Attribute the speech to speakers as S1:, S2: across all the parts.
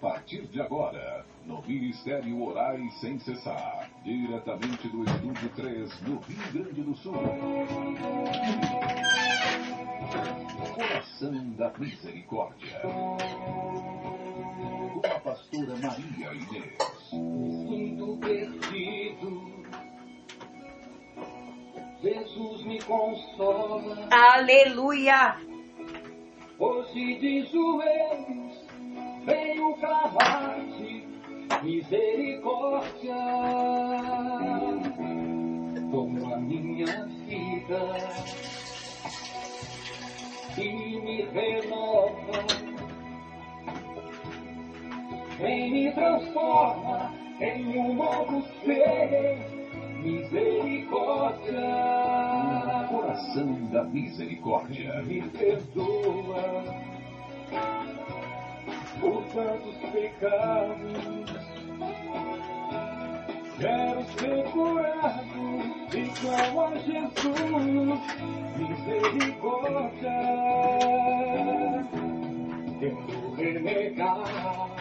S1: partir de agora, no Ministério Orais Sem Cessar, diretamente do Estúdio 3, no Rio Grande do Sul. Coração da Misericórdia. Com a pastora Maria Inês.
S2: Sinto perdido. Jesus me consola.
S3: Aleluia!
S2: Hoje de joelhos venho clamar-te misericórdia. Toma a minha vida e me renova. Vem me transforma em um novo ser. Misericórdia.
S1: Coração da Misericórdia.
S2: Me perdoa por tantos pecados. Quero ser curado igual a Jesus. Misericórdia. Tento renegar.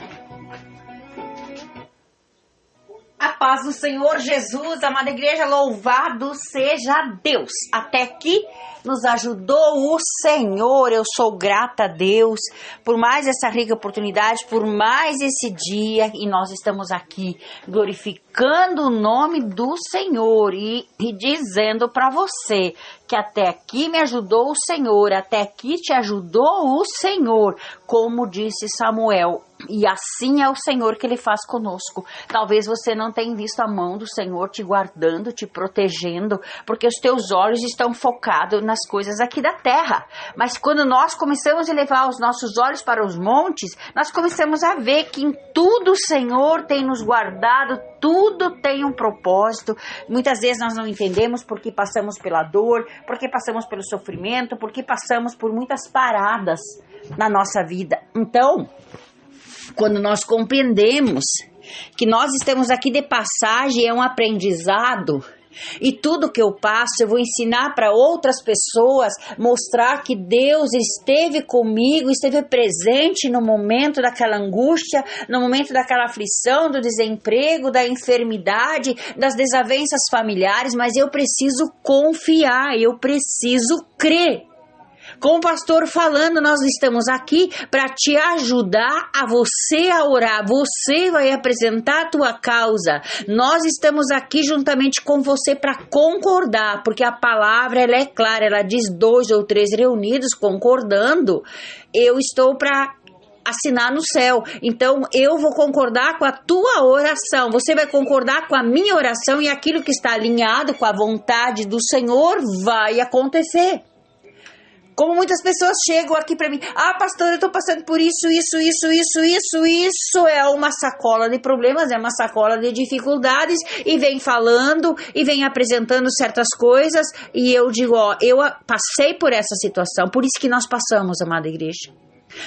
S3: A paz do Senhor Jesus, amada igreja, louvado seja Deus. Até aqui nos ajudou o Senhor. Eu sou grata a Deus por mais essa rica oportunidade, por mais esse dia. E nós estamos aqui glorificando o nome do Senhor e dizendo para você que até aqui me ajudou o Senhor, até aqui te ajudou o Senhor, como disse Samuel. E assim é o Senhor que Ele faz conosco. Talvez você não tenha visto a mão do Senhor te guardando, te protegendo, porque os teus olhos estão focados nas coisas aqui da terra. Mas quando nós começamos a levar os nossos olhos para os montes, nós começamos a ver que em tudo o Senhor tem nos guardado, tudo tem um propósito. Muitas vezes nós não entendemos porque passamos pela dor, porque passamos pelo sofrimento, porque passamos por muitas paradas na nossa vida. Então, quando nós compreendemos que nós estamos aqui de passagem, é um aprendizado, e tudo que eu passo eu vou ensinar para outras pessoas, mostrar que Deus esteve comigo, esteve presente no momento daquela angústia, no momento daquela aflição, do desemprego, da enfermidade, das desavenças familiares, mas eu preciso confiar, eu preciso crer. Com o pastor falando, nós estamos aqui para te ajudar a você a orar. Você vai apresentar a tua causa. Nós estamos aqui juntamente com você para concordar, porque a palavra ela é clara, ela diz 2 ou 3 reunidos concordando. Eu estou para assinar no céu. Então eu vou concordar com a tua oração. Você vai concordar com a minha oração e aquilo que está alinhado com a vontade do Senhor vai acontecer. Como muitas pessoas chegam aqui para mim, pastor, eu estou passando por isso é uma sacola de problemas, é uma sacola de dificuldades, e vem falando, e vem apresentando certas coisas, e eu digo, eu passei por essa situação, por isso que nós passamos, amada igreja.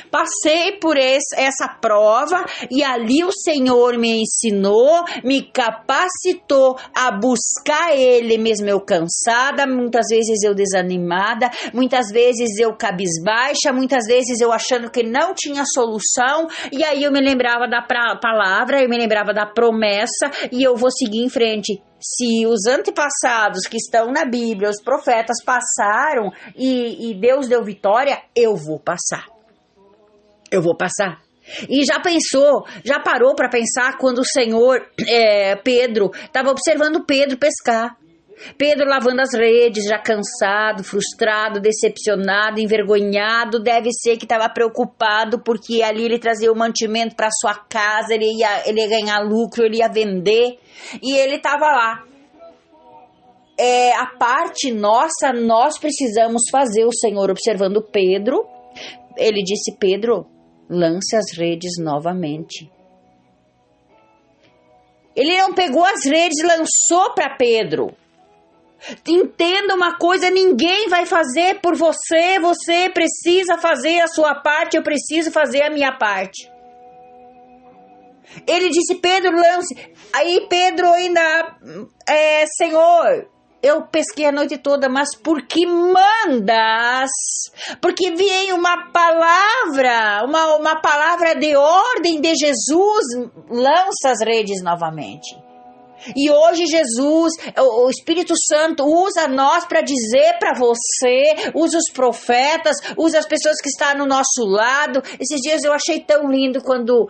S3: Passei por essa prova e ali o Senhor me ensinou, me capacitou a buscar Ele, mesmo eu cansada, muitas vezes eu desanimada, muitas vezes eu cabisbaixa, muitas vezes eu achando que não tinha solução, e aí eu me lembrava da palavra, eu me lembrava da promessa e eu vou seguir em frente. Se os antepassados que estão na Bíblia, os profetas passaram e Deus deu vitória, eu vou passar. Eu vou passar. E já parou para pensar quando o Senhor, Pedro, estava observando Pedro pescar. Pedro lavando as redes, já cansado, frustrado, decepcionado, envergonhado, deve ser que estava preocupado porque ali ele trazia o mantimento para sua casa, ele ia ganhar lucro, ele ia vender, e ele estava lá. A parte nossa, nós precisamos fazer. O Senhor observando Pedro, ele disse, Pedro, lance as redes novamente. Ele não pegou as redes e lançou para Pedro. Entenda uma coisa, ninguém vai fazer por você, você precisa fazer a sua parte, eu preciso fazer a minha parte. Ele disse, Pedro, lance. Aí Pedro ainda, Senhor, eu pesquei a noite toda, mas porque mandas, porque veio uma palavra de ordem de Jesus, lança as redes novamente. E hoje Jesus, o Espírito Santo usa nós para dizer para você, usa os profetas, usa as pessoas que estão no nosso lado. Esses dias eu achei tão lindo quando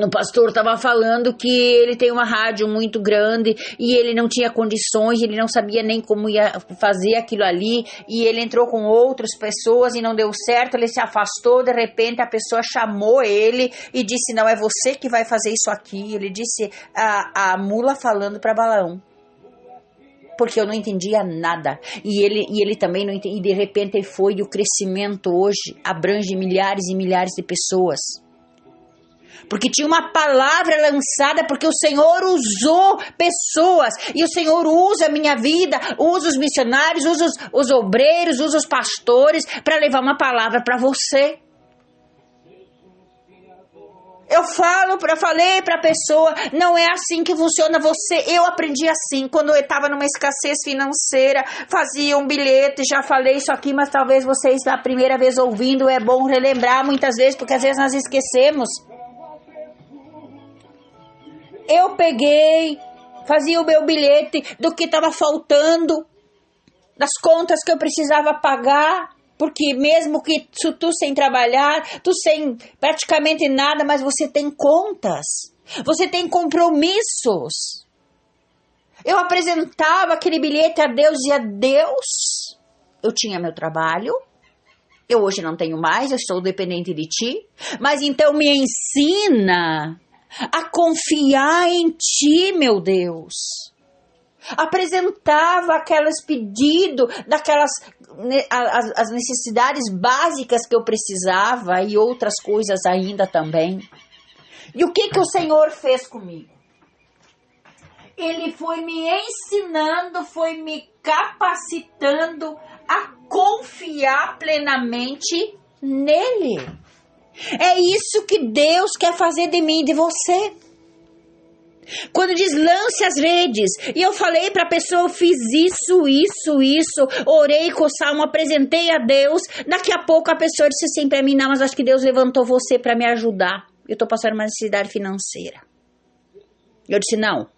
S3: o pastor estava falando que ele tem uma rádio muito grande e ele não tinha condições, ele não sabia nem como ia fazer aquilo ali, e ele entrou com outras pessoas e não deu certo, ele se afastou, de repente a pessoa chamou ele e disse, não, é você que vai fazer isso aqui. Ele disse, a mula falando para Balaão. Porque eu não entendia nada. E ele também não entendia, e de repente ele foi, e o crescimento hoje abrange milhares e milhares de pessoas. Porque tinha uma palavra lançada, porque o Senhor usou pessoas, e o Senhor usa a minha vida, usa os missionários, usa os obreiros, usa os pastores, para levar uma palavra para você. Eu falei para a pessoa, não é assim que funciona você. Eu aprendi assim, quando eu estava numa escassez financeira, fazia um bilhete, já falei isso aqui, mas talvez vocês a primeira vez ouvindo, é bom relembrar muitas vezes, porque às vezes nós esquecemos. Eu peguei, fazia o meu bilhete do que estava faltando, das contas que eu precisava pagar, porque mesmo que tu sem trabalhar, tu sem praticamente nada, mas você tem contas, você tem compromissos. Eu apresentava aquele bilhete a Deus e a Deus, eu tinha meu trabalho, eu hoje não tenho mais, eu estou dependente de ti, mas então me ensina a confiar em ti, meu Deus. Apresentava aqueles pedidos, as necessidades básicas que eu precisava e outras coisas ainda também. E o que o Senhor fez comigo? Ele foi me ensinando, foi me capacitando a confiar plenamente nele. É isso que Deus quer fazer de mim e de você. Quando diz lance as redes, e eu falei para a pessoa, eu fiz isso, orei com o salmo, apresentei a Deus, daqui a pouco a pessoa disse assim para mim, não, mas acho que Deus levantou você para me ajudar, eu estou passando uma necessidade financeira. Eu disse, não,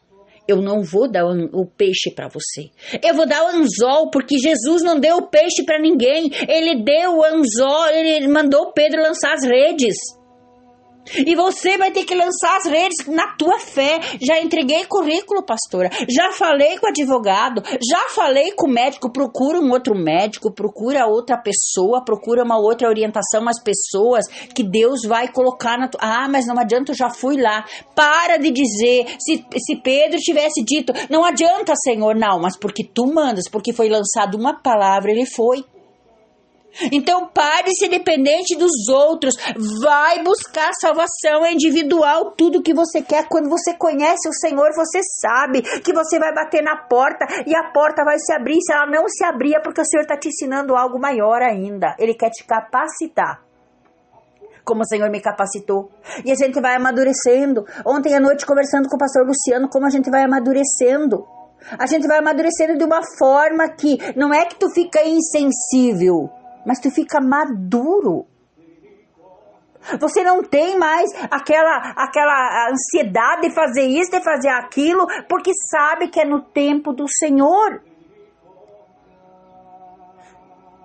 S3: eu não vou dar o peixe para você. Eu vou dar o anzol, porque Jesus não deu o peixe para ninguém. Ele deu o anzol, ele mandou Pedro lançar as redes. E você vai ter que lançar as redes na tua fé. Já entreguei currículo, pastora. Já falei com o advogado. Já falei com o médico. Procura um outro médico. Procura outra pessoa. Procura uma outra orientação. As pessoas que Deus vai colocar na tua... Ah, mas não adianta, eu já fui lá. Para de dizer. Se Pedro tivesse dito, não adianta, Senhor. Não, mas porque tu mandas. Porque foi lançada uma palavra, ele foi. Então pare de ser dependente dos outros, vai buscar salvação individual, tudo que você quer. Quando você conhece o Senhor, você sabe que você vai bater na porta e a porta vai se abrir. Se ela não se abrir é porque o Senhor está te ensinando algo maior ainda, Ele quer te capacitar, como o Senhor me capacitou, e a gente vai amadurecendo. Ontem à noite conversando com o pastor Luciano, como a gente vai amadurecendo. A gente vai amadurecendo de uma forma que não é que tu fica insensível, mas tu fica maduro. Você não tem mais aquela ansiedade de fazer isso, de fazer aquilo, porque sabe que é no tempo do Senhor.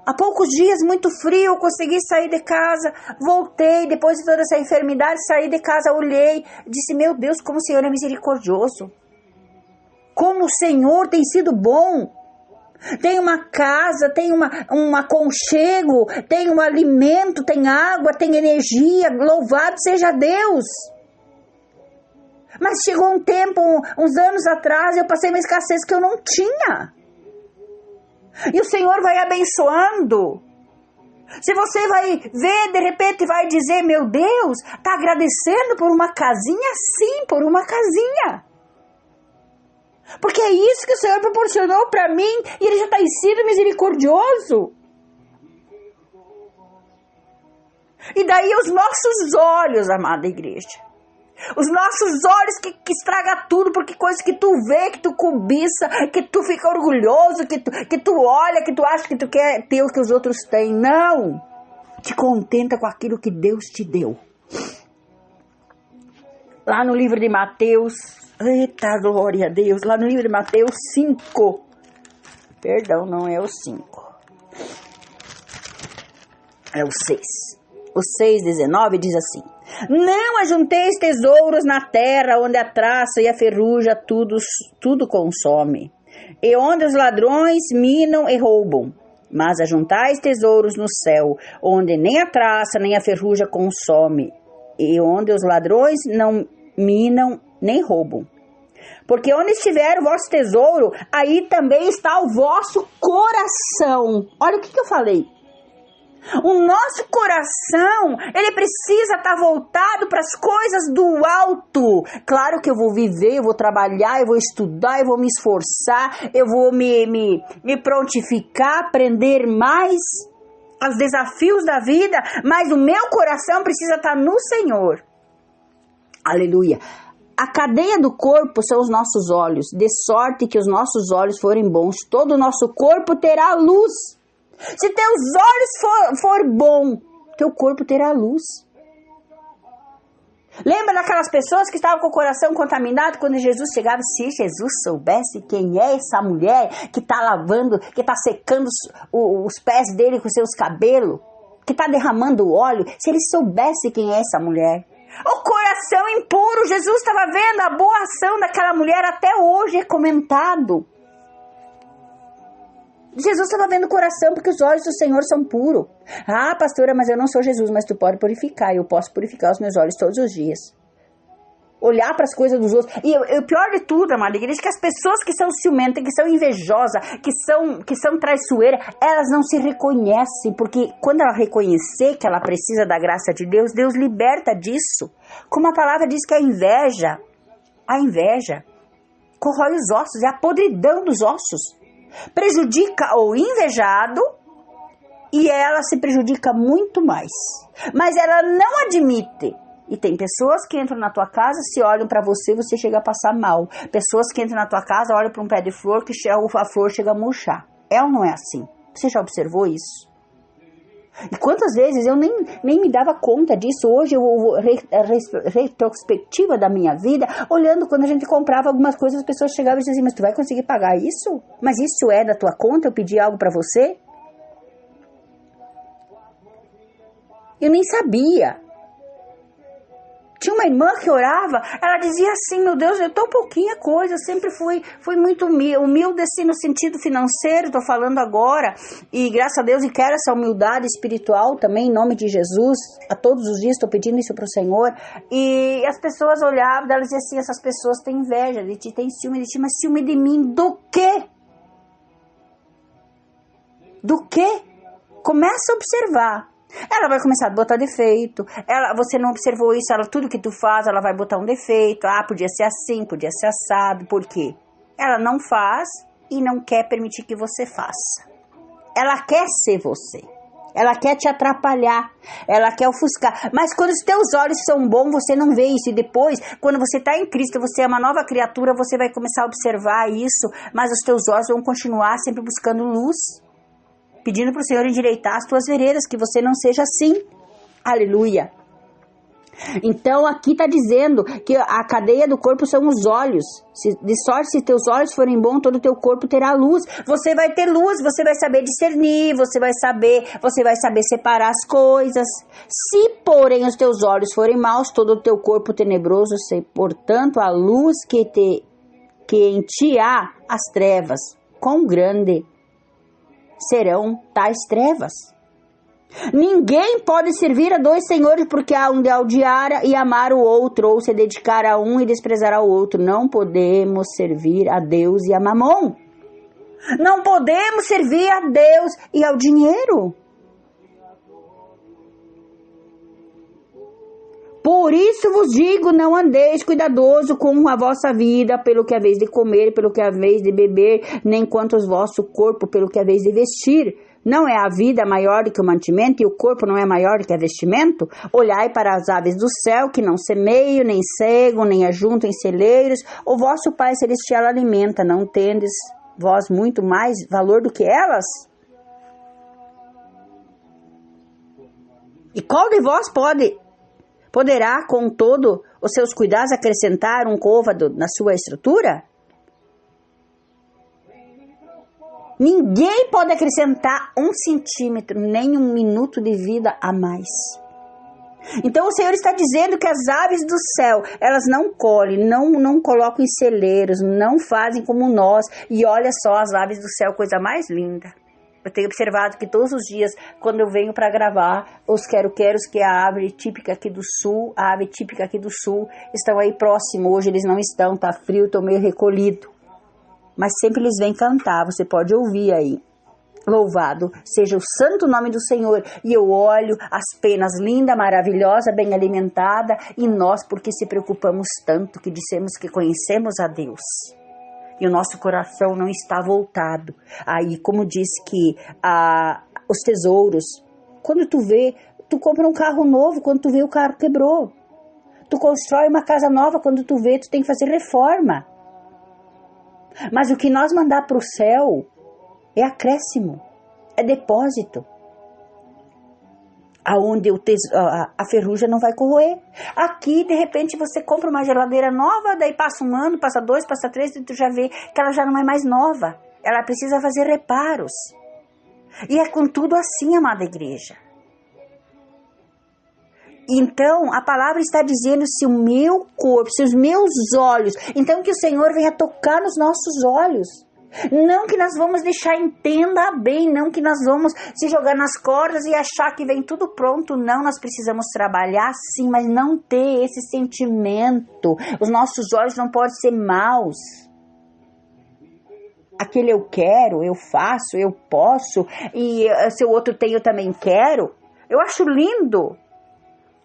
S3: Há poucos dias, muito frio, eu consegui sair de casa, voltei, depois de toda essa enfermidade, saí de casa, olhei, disse, meu Deus, como o Senhor é misericordioso. Como o Senhor tem sido bom. Tem uma casa, tem um aconchego, tem um alimento, tem água, tem energia, louvado seja Deus. Mas chegou um tempo, uns anos atrás, eu passei uma escassez que eu não tinha. E o Senhor vai abençoando. Se você vai ver, de repente vai dizer, meu Deus, está agradecendo por uma casinha? Sim, por uma casinha. Porque é isso que o Senhor proporcionou para mim e Ele já tem sido misericordioso. E daí os nossos olhos, amada igreja, Os nossos olhos que estraga tudo, porque coisa que tu vê, que tu cobiça, que tu fica orgulhoso, que tu olha, que tu acha que tu quer ter o que os outros têm. Não! Te contenta com aquilo que Deus te deu. Lá no livro de Mateus, eita glória a Deus, lá no livro de Mateus 5, perdão, não é o 5, é o 6. O 6:19 diz assim: não ajunteis tesouros na terra, onde a traça e a ferrugem tudo consome, e onde os ladrões minam e roubam. Mas ajuntais tesouros no céu, onde nem a traça nem a ferrugem consome, e onde os ladrões não minam nem roubam. Porque onde estiver o vosso tesouro, aí também está o vosso coração. Olha o que eu falei. O nosso coração, ele precisa estar voltado para as coisas do alto. Claro que eu vou viver, eu vou trabalhar, eu vou estudar, eu vou me esforçar, eu vou me prontificar, aprender mais aos desafios da vida, mas o meu coração precisa estar no Senhor. Aleluia. A cadeia do corpo são os nossos olhos, de sorte que os nossos olhos forem bons, todo o nosso corpo terá luz. Se teus olhos for bom, teu corpo terá luz. Lembra daquelas pessoas que estavam com o coração contaminado quando Jesus chegava? Se Jesus soubesse quem é essa mulher que está lavando, que está secando os pés dele com seus cabelos, que está derramando óleo, se ele soubesse quem é essa mulher. O coração impuro, Jesus estava vendo a boa ação daquela mulher, até hoje é comentado. Jesus estava vendo o coração, porque os olhos do Senhor são puros. Ah, pastora, mas eu não sou Jesus, mas tu pode purificar. Eu posso purificar os meus olhos todos os dias. Olhar para as coisas dos outros. E o pior de tudo, amada igreja, que as pessoas que são ciumentas, que são invejosas, que são traiçoeiras, elas não se reconhecem. Porque quando ela reconhecer que ela precisa da graça de Deus, Deus liberta disso. Como a palavra diz que a inveja corrói os ossos, é a podridão dos ossos. Prejudica o invejado e ela se prejudica muito mais. Mas ela não admite. E tem pessoas que entram na tua casa, se olham para você, você chega a passar mal. Pessoas que entram na tua casa, olham para um pé de flor, que a flor chega a murchar. É ou não é assim? Você já observou isso? E quantas vezes eu nem me dava conta disso. Hoje eu vou retrospectiva da minha vida, olhando quando a gente comprava algumas coisas, as pessoas chegavam e diziam assim, mas tu vai conseguir pagar isso? Mas isso é da tua conta? Eu pedi algo para você? Eu nem sabia. Tinha uma irmã que orava, ela dizia assim, meu Deus, eu tão pouquinha coisa, eu sempre fui muito humilde assim no sentido financeiro, tô falando agora, e graças a Deus e quero essa humildade espiritual também, em nome de Jesus, a todos os dias estou pedindo isso pro Senhor, e as pessoas olhavam, elas diziam assim, essas pessoas têm inveja de ti, têm ciúme de ti, mas ciúme de mim do quê? Do quê? Começa a observar. Ela vai começar a botar defeito. Você não observou isso, tudo que tu faz, ela vai botar um defeito. Ah, podia ser assim, podia ser assado. Por quê? Ela não faz e não quer permitir que você faça. Ela quer ser você. Ela quer te atrapalhar. Ela quer ofuscar. Mas quando os teus olhos são bons, você não vê isso. E depois, quando você está em Cristo, você é uma nova criatura, você vai começar a observar isso. Mas os teus olhos vão continuar sempre buscando luz. Pedindo para o Senhor endireitar as tuas veredas, que você não seja assim. Aleluia. Então aqui está dizendo que a cadeia do corpo são os olhos. De sorte, se teus olhos forem bons, todo o teu corpo terá luz. Você vai ter luz, você vai saber discernir, você vai saber separar as coisas. Se, porém, os teus olhos forem maus, todo o teu corpo tenebroso, portanto, a luz que em ti há, as trevas, quão grande serão tais trevas. Ninguém pode servir a dois senhores, porque há um de odiar e amar o outro, ou se dedicar a um e desprezar ao outro. Não podemos servir a Deus e a Mamon. Não podemos servir a Deus e ao dinheiro. Por isso vos digo, não andeis cuidadoso com a vossa vida, pelo que haveis de comer, pelo que haveis de beber, nem quanto ao vosso corpo, pelo que haveis de vestir. Não é a vida maior do que o mantimento, e o corpo não é maior do que o vestimento? Olhai para as aves do céu, que não semeiam, nem cegam, nem ajuntam em celeiros, o vosso Pai Celestial alimenta, não tendes vós muito mais valor do que elas? E qual de vós poderá, com todo os seus cuidados, acrescentar um côvado na sua estrutura? Ninguém pode acrescentar 1 centímetro, nem 1 minuto de vida a mais. Então o Senhor está dizendo que as aves do céu, elas não colhem, não colocam em celeiros, não fazem como nós. E olha só as aves do céu, coisa mais linda. Eu tenho observado que todos os dias, quando eu venho para gravar, os quero-queros, que é a ave típica aqui do sul, estão aí próximo. Hoje eles não estão, tá frio, estou meio recolhido. Mas sempre eles vêm cantar, você pode ouvir aí. Louvado seja o santo nome do Senhor. E eu olho as penas linda, maravilhosa, bem alimentada, e nós, porque se preocupamos tanto, que dissemos que conhecemos a Deus. E o nosso coração não está voltado. Aí, como diz que os tesouros, quando tu vê, tu compra um carro novo, quando tu vê o carro quebrou. Tu constrói uma casa nova, quando tu vê, tu tem que fazer reforma. Mas o que nós mandar para o céu é acréscimo, é depósito. Aonde a ferrugem não vai corroer. Aqui, de repente, você compra uma geladeira nova, daí passa 1 ano, passa 2, passa 3, e tu já vê que ela já não é mais nova. Ela precisa fazer reparos. E é com tudo assim, amada igreja. Então, a palavra está dizendo, se o meu corpo, se os meus olhos, então que o Senhor venha tocar nos nossos olhos. Não que nós vamos deixar, entenda bem, não que nós vamos se jogar nas cordas e achar que vem tudo pronto. Não, nós precisamos trabalhar sim, mas não ter esse sentimento. Os nossos olhos não podem ser maus. Aquele eu quero, eu faço, eu posso, e se o outro tem, eu também quero. Eu acho lindo.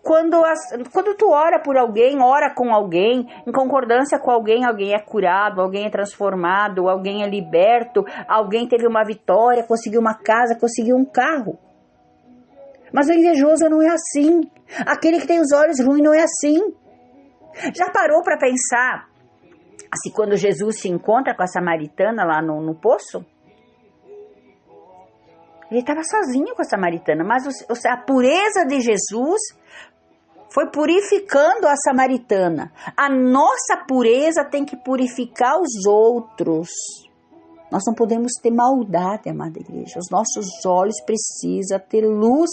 S3: Quando tu ora por alguém, ora com alguém, em concordância com alguém, alguém é curado, alguém é transformado, alguém é liberto, alguém teve uma vitória, conseguiu uma casa, conseguiu um carro. Mas o invejoso não é assim. Aquele que tem os olhos ruins não é assim. Já parou para pensar, assim, quando Jesus se encontra com a samaritana lá no poço? Ele estava sozinho com a samaritana, mas a pureza de Jesus foi purificando a samaritana. A nossa pureza tem que purificar os outros. Nós não podemos ter maldade, amada igreja. Os nossos olhos precisam ter luz.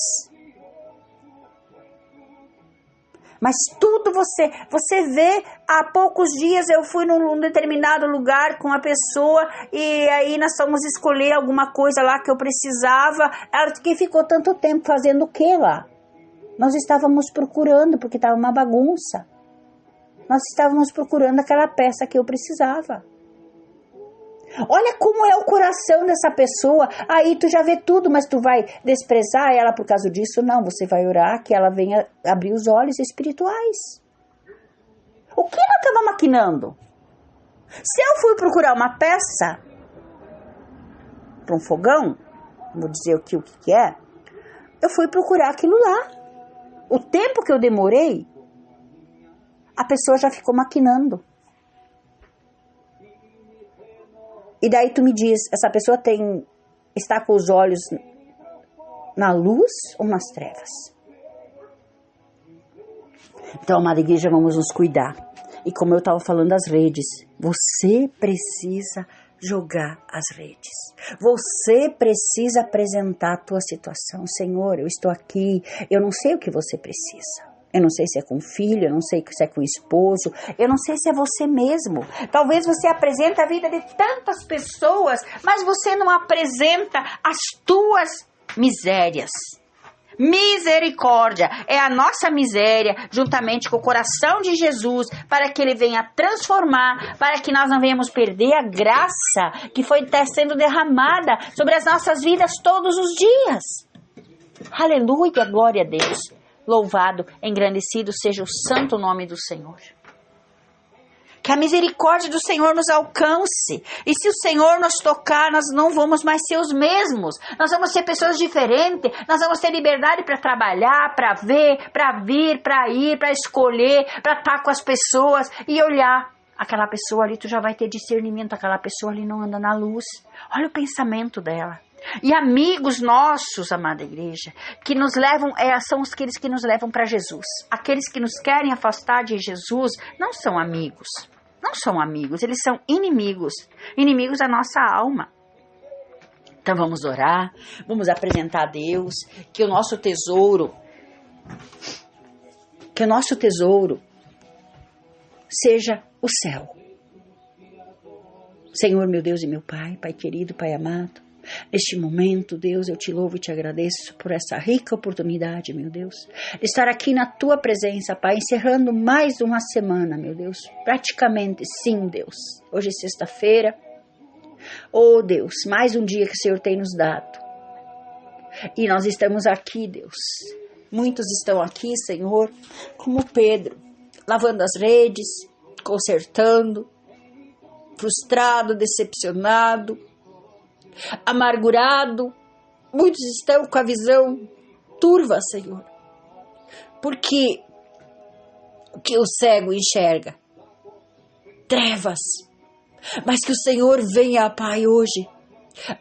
S3: Mas tudo você vê, há poucos dias eu fui num determinado lugar com a pessoa e aí nós fomos escolher alguma coisa lá que eu precisava. Ela que ficou tanto tempo fazendo o que lá? Nós estávamos procurando, porque estava uma bagunça. Nós estávamos procurando aquela peça que eu precisava. Olha como é o coração dessa pessoa. Aí tu já vê tudo, mas tu vai desprezar ela por causa disso? Não, você vai orar que ela venha abrir os olhos espirituais. O que ela estava maquinando? Se eu fui procurar uma peça para um fogão, vou dizer o que é, eu fui procurar aquilo lá. O tempo que eu demorei, a pessoa já ficou maquinando. E daí tu me diz, essa pessoa está com os olhos na luz ou nas trevas? Então, amada igreja, vamos nos cuidar. E como eu estava falando das redes, você precisa jogar as redes. Você precisa apresentar a tua situação. Senhor, eu estou aqui, eu não sei o que você precisa. Eu não sei se é com filho, eu não sei se é com esposo, eu não sei se é você mesmo. Talvez você apresente a vida de tantas pessoas, mas você não apresenta as tuas misérias. Misericórdia é a nossa miséria, juntamente com o coração de Jesus, para que Ele venha transformar, para que nós não venhamos perder a graça que foi sendo derramada sobre as nossas vidas todos os dias. Aleluia, glória a Deus. Louvado, engrandecido seja o santo nome do Senhor. Que a misericórdia do Senhor nos alcance. E se o Senhor nos tocar, nós não vamos mais ser os mesmos. Nós vamos ser pessoas diferentes. Nós vamos ter liberdade para trabalhar, para ver, para vir, para ir, para escolher, para estar com as pessoas e olhar. Aquela pessoa ali, tu já vai ter discernimento. Aquela pessoa ali não anda na luz. Olha o pensamento dela. E amigos nossos, amada igreja, que nos levam, são aqueles que nos levam para Jesus. Aqueles que nos querem afastar de Jesus não são amigos. Não são amigos, eles são inimigos. Inimigos da nossa alma. Então vamos orar, vamos apresentar a Deus que o nosso tesouro seja o céu. Senhor, meu Deus e meu Pai, Pai querido, Pai amado, neste momento, Deus, eu te louvo e te agradeço por essa rica oportunidade, meu Deus, de estar aqui na tua presença, Pai, encerrando mais uma semana, meu Deus, praticamente, sim, Deus, hoje é sexta-feira, oh Deus, mais um dia que o Senhor tem nos dado, e nós estamos aqui, Deus, muitos estão aqui, Senhor, como Pedro, lavando as redes, consertando, frustrado, decepcionado, amargurado, muitos estão com a visão turva, Senhor, porque o que o cego enxerga? Trevas, mas que o Senhor venha, Pai, hoje,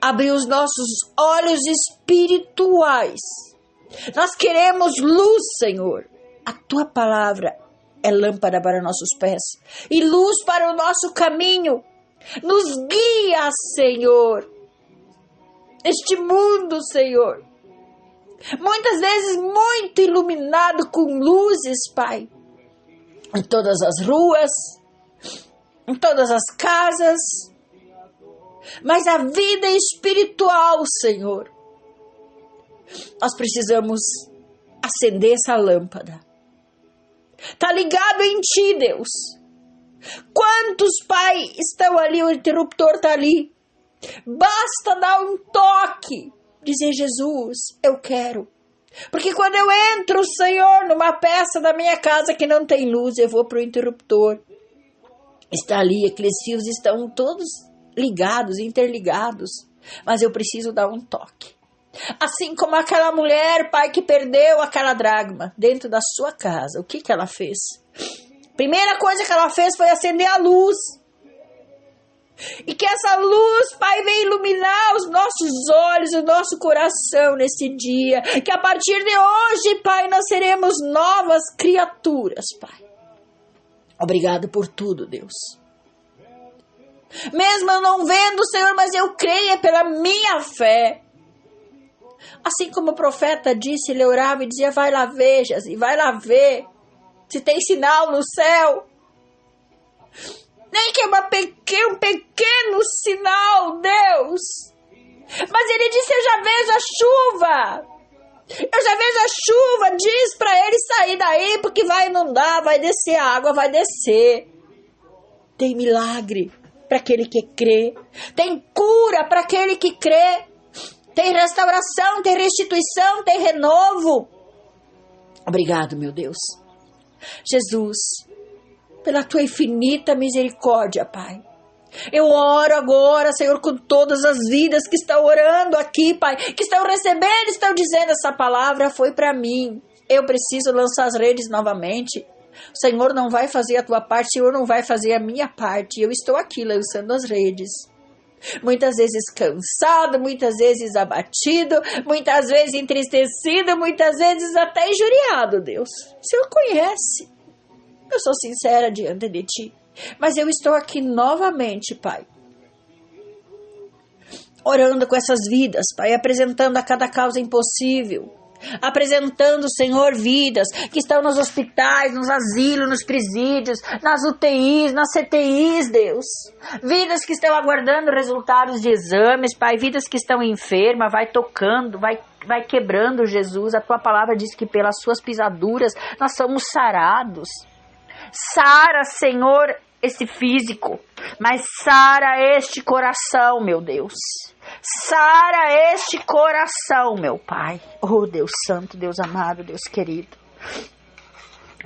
S3: abrir os nossos olhos espirituais, nós queremos luz, Senhor, a Tua palavra é lâmpada para nossos pés e luz para o nosso caminho, nos guia, Senhor, este mundo, Senhor, muitas vezes muito iluminado com luzes, Pai, em todas as ruas, em todas as casas, mas a vida espiritual, Senhor, nós precisamos acender essa lâmpada. Tá ligado em Ti, Deus. Quantos, Pai, estão ali, o interruptor tá ali. Basta dar um toque, dizer, Jesus, eu quero. Porque quando eu entro, Senhor, numa peça da minha casa que não tem luz, eu vou pro interruptor. Está ali, aqueles fios estão todos ligados, interligados, mas eu preciso dar um toque. Assim como aquela mulher, Pai, que perdeu aquela dracma dentro da sua casa, o que ela fez? Primeira coisa que ela fez foi acender a luz. E que essa luz, Pai, venha iluminar os nossos olhos, o nosso coração nesse dia. Que a partir de hoje, Pai, nós seremos novas criaturas, Pai. Obrigado por tudo, Deus. Mesmo eu não vendo, Senhor, mas eu creio pela minha fé. Assim como o profeta disse, ele orava e dizia, vai lá ver, Jazi, vai lá ver se tem sinal no céu. Nem que é um pequeno sinal, Deus. Mas ele disse, eu já vejo a chuva. Eu já vejo a chuva, diz para ele sair daí, porque vai inundar, vai descer a água, vai descer. Tem milagre para aquele que crê. Tem cura para aquele que crê. Tem restauração, tem restituição, tem renovo. Obrigado, meu Deus. Jesus, pela Tua infinita misericórdia, Pai. Eu oro agora, Senhor, com todas as vidas que estão orando aqui, Pai, que estão recebendo, estão dizendo essa palavra foi para mim. Eu preciso lançar as redes novamente. O Senhor não vai fazer a Tua parte, o Senhor não vai fazer a minha parte. Eu estou aqui lançando as redes. Muitas vezes cansado, muitas vezes abatido, muitas vezes entristecido, muitas vezes até injuriado, Deus. O Senhor conhece. Eu sou sincera diante de Ti. Mas eu estou aqui novamente, Pai. Orando com essas vidas, Pai. Apresentando a cada causa impossível. Apresentando, Senhor, vidas que estão nos hospitais, nos asilos, nos presídios, nas UTIs, nas CTIs, Deus. Vidas que estão aguardando resultados de exames, Pai. Vidas que estão enfermas, vai tocando, vai quebrando, Jesus. A Tua palavra diz que pelas Suas pisaduras nós somos sarados. Sara, Senhor, esse físico, mas sara este coração, meu Deus. Sara este coração, meu Pai. Oh, Deus Santo, Deus amado, Deus querido.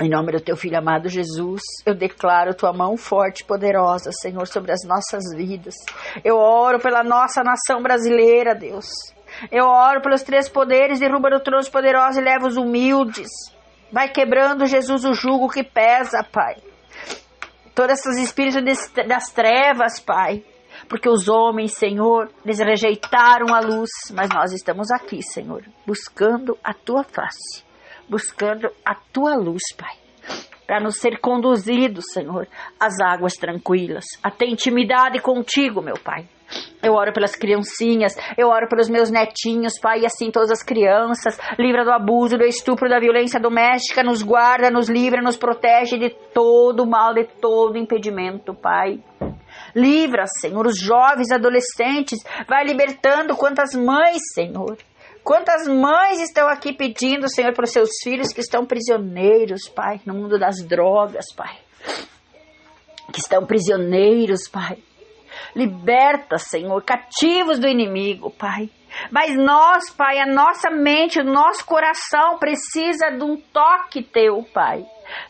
S3: Em nome do teu Filho amado Jesus, eu declaro tua mão forte e poderosa, Senhor, sobre as nossas vidas. Eu oro pela nossa nação brasileira, Deus. Eu oro pelos 3 poderes, derruba do trono os poderosos e leva os humildes. Vai quebrando, Jesus, o jugo que pesa, Pai. Todos esses espíritos das trevas, Pai. Porque os homens, Senhor, eles rejeitaram a luz. Mas nós estamos aqui, Senhor, buscando a tua face. Buscando a tua luz, Pai. Para nos ser conduzidos, Senhor, às águas tranquilas. A ter intimidade contigo, meu Pai. Eu oro pelas criancinhas, eu oro pelos meus netinhos, Pai, e assim todas as crianças. Livra do abuso, do estupro, da violência doméstica, nos guarda, nos livra, nos protege de todo mal, de todo impedimento, Pai. Livra, Senhor, os jovens, adolescentes, vai libertando quantas mães, Senhor. Quantas mães estão aqui pedindo, Senhor, para os seus filhos que estão prisioneiros, Pai, no mundo das drogas, Pai. Que estão prisioneiros, Pai. Liberta, Senhor, cativos do inimigo, Pai. Mas nós, Pai, a nossa mente, o nosso coração precisa de um toque teu, Pai.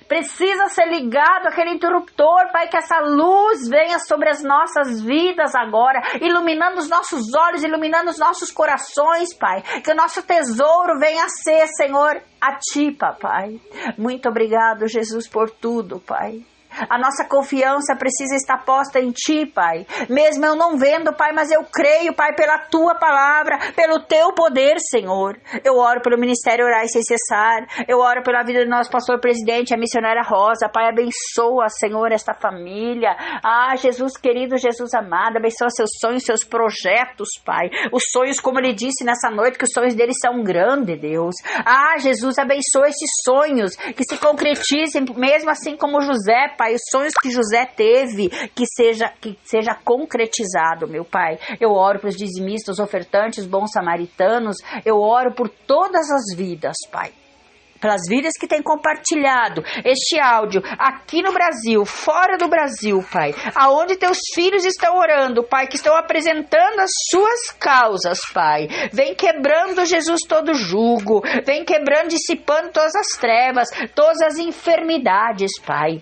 S3: Precisa ser ligado àquele interruptor, Pai, que essa luz venha sobre as nossas vidas agora, iluminando os nossos olhos, iluminando os nossos corações, Pai. Que o nosso tesouro venha a ser, Senhor, a Ti, Papai. Muito obrigado, Jesus, por tudo, Pai. A nossa confiança precisa estar posta em Ti, Pai. Mesmo eu não vendo, Pai, mas eu creio, Pai, pela Tua palavra, pelo Teu poder, Senhor. Eu oro pelo Ministério Orar Sem Cessar. Eu oro pela vida do nosso pastor presidente, a missionária Rosa. Pai, abençoa, Senhor, esta família. Ah, Jesus querido, Jesus amado, abençoa seus sonhos, seus projetos, Pai. Os sonhos, como Ele disse nessa noite, que os sonhos deles são grandes, Deus. Ah, Jesus, abençoa esses sonhos, que se concretizem, mesmo assim como José, Pai, os sonhos que José teve, que seja concretizado, meu Pai. Eu oro para os dizimistas, os ofertantes, os bons samaritanos. Eu oro por todas as vidas, Pai. Pelas vidas que têm compartilhado este áudio aqui no Brasil, fora do Brasil, Pai. Aonde teus filhos estão orando, Pai, que estão apresentando as suas causas, Pai. Vem quebrando, Jesus, todo jugo. Vem quebrando, dissipando todas as trevas, todas as enfermidades, Pai.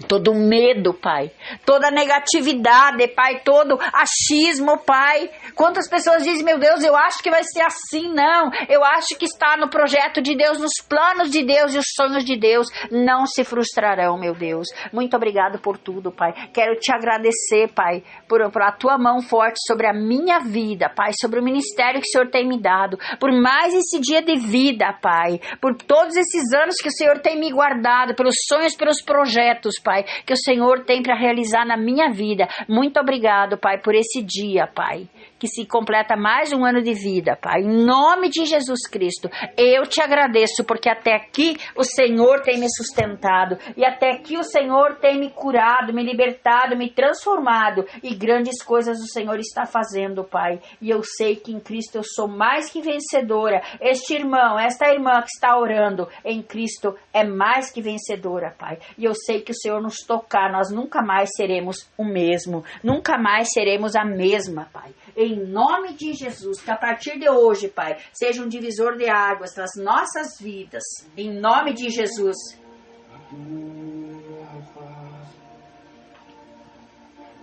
S3: Todo medo, Pai, toda negatividade, Pai, todo achismo, Pai. Quantas pessoas dizem, meu Deus, eu acho que vai ser assim. Não, eu acho que está no projeto de Deus, nos planos de Deus, e os sonhos de Deus não se frustrarão, meu Deus. Muito obrigado por tudo, Pai. Quero te agradecer, Pai, por a tua mão forte sobre a minha vida, Pai, sobre o ministério que o Senhor tem me dado, por mais esse dia de vida, Pai, por todos esses anos que o Senhor tem me guardado, pelos sonhos, pelos projetos, Pai, que o Senhor tem para realizar na minha vida. Muito obrigado, Pai, por esse dia, Pai, que se completa mais um ano de vida, Pai. Em nome de Jesus Cristo, eu te agradeço, porque até aqui o Senhor tem me sustentado, e até aqui o Senhor tem me curado, me libertado, me transformado, e grandes coisas o Senhor está fazendo, Pai. E eu sei que em Cristo eu sou mais que vencedora. Este irmão, esta irmã que está orando em Cristo é mais que vencedora, Pai. E eu sei que o Senhor nos tocar, nós nunca mais seremos o mesmo, nunca mais seremos a mesma, Pai. Em nome de Jesus, que a partir de hoje, Pai, seja um divisor de águas nas nossas vidas. Em nome de Jesus.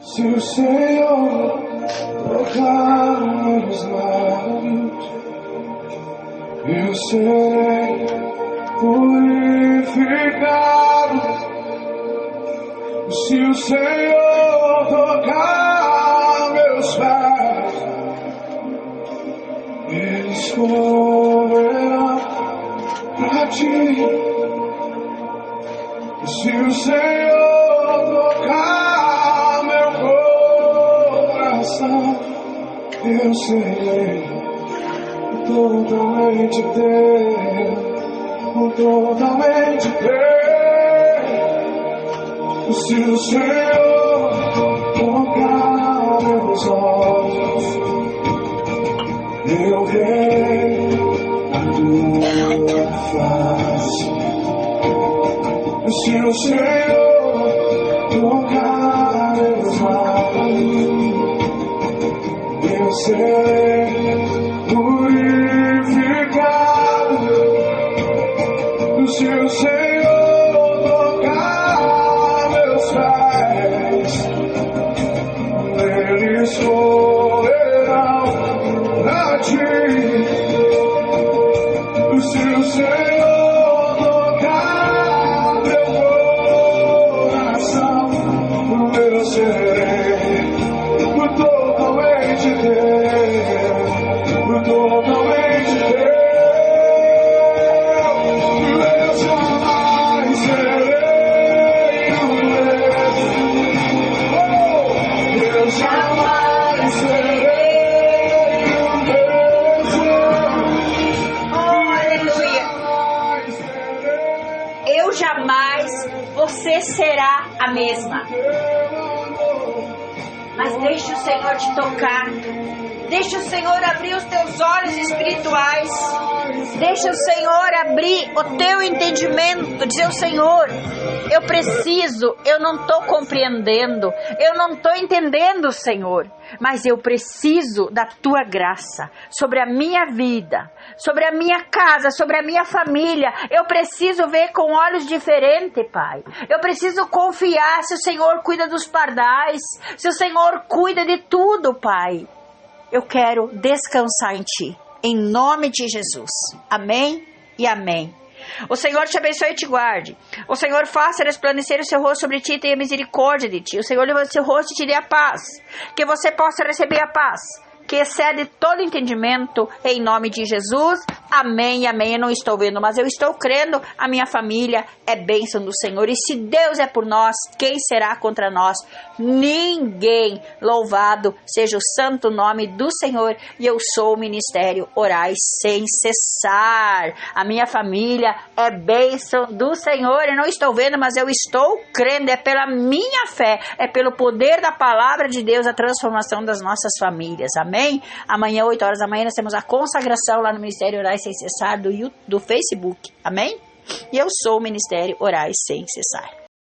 S2: Se o Senhor tocar nos lábios, eu serei purificado. Se o Senhor tocar meus pés, eles correrão pra ti. Se o Senhor tocar meu coração, eu serei totalmente teu, totalmente teu. Se o Senhor tocar meus olhos, eu verei a tua face. Se o Senhor tocar meus lábios, eu serei purificado. Se o Senhor
S3: eu jamais, você será a mesma. Mas deixe o Senhor te tocar. Deixe o Senhor abrir os teus olhos espirituais. Deixe o Senhor abrir o teu entendimento. Dizer ao Senhor, eu preciso, eu não estou compreendendo, eu não estou entendendo, Senhor, mas eu preciso da tua graça sobre a minha vida, sobre a minha casa, sobre a minha família. Eu preciso ver com olhos diferentes, Pai. Eu preciso confiar se o Senhor cuida dos pardais, se o Senhor cuida de tudo, Pai. Eu quero descansar em Ti, em nome de Jesus. Amém e amém. O Senhor te abençoe e te guarde. O Senhor faça resplandecer o seu rosto sobre ti e tenha misericórdia de ti. O Senhor levante o seu rosto e te dê a paz. Que você possa receber a paz que excede todo entendimento, em nome de Jesus. Amém e amém. Eu não estou vendo, mas eu estou crendo. A minha família é bênção do Senhor. E se Deus é por nós, quem será contra nós? Ninguém. Louvado seja o santo nome do Senhor. E eu sou o ministério Orai Sem Cessar. A minha família é bênção do Senhor. Eu não estou vendo, mas eu estou crendo. É pela minha fé, é pelo poder da palavra de Deus a transformação das nossas famílias. Amém? Amanhã, 8 horas da manhã, nós temos a consagração lá no Ministério Orai Sem Cessar do Facebook. Amém? E eu sou o Ministério Orai Sem Cessar.